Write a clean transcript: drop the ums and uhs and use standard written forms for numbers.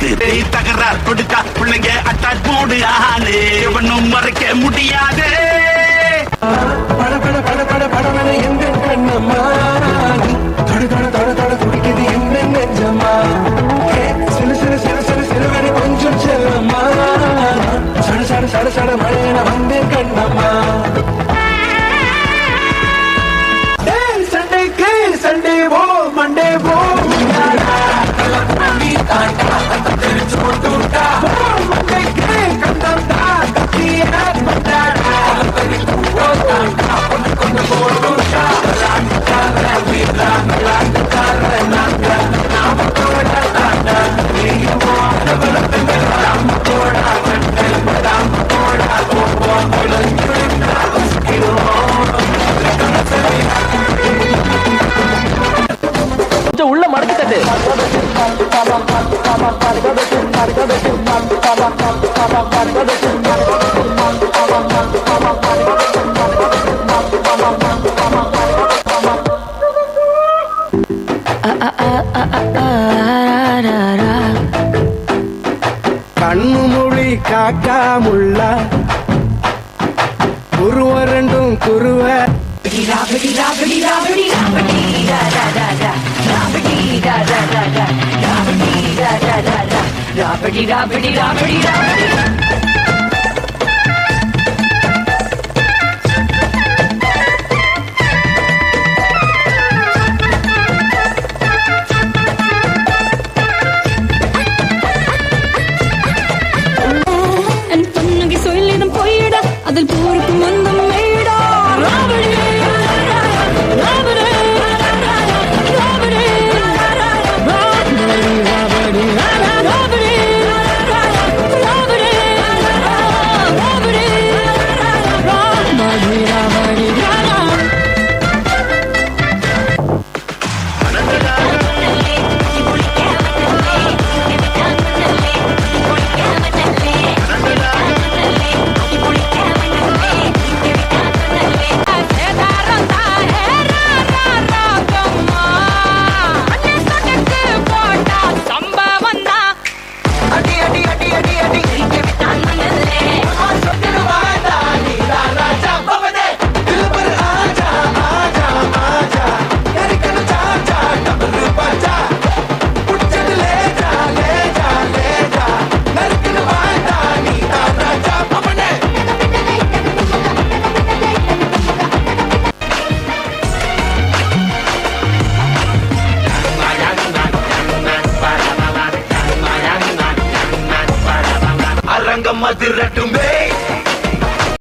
பார்த்து தகராறு கொடுத்தா பிள்ளைங்க அட்டாக் போடு ஆளு எவனும் மறைக்க முடியாது. பட பட பட பட படவன எந்த கண்ணம்மா தொட தொட தொட தொட குடிக்குது எந்த நெஞ்சம்மா சிறு சிறு சிறு சிறு சிறுவரை கொஞ்சம் செல்லம்மா சட சட சட சட மழையன வந்த கண்ணம்மா. சண்டேக்கு சண்டே ஓ மண்டே ஓ உள்ள மடக்கி தட்டு. கண்ணு மொழி காக்காமுள்ள குருவரண்டும் குருவ அதில் போருக்கு மந்தம் மேடா ராவணே ராவணே ராவணே ராவணே ராவணே ராவணே ராவணே ராவணே ராவணே ராவணே அரங்கம் அதிரட்டுமே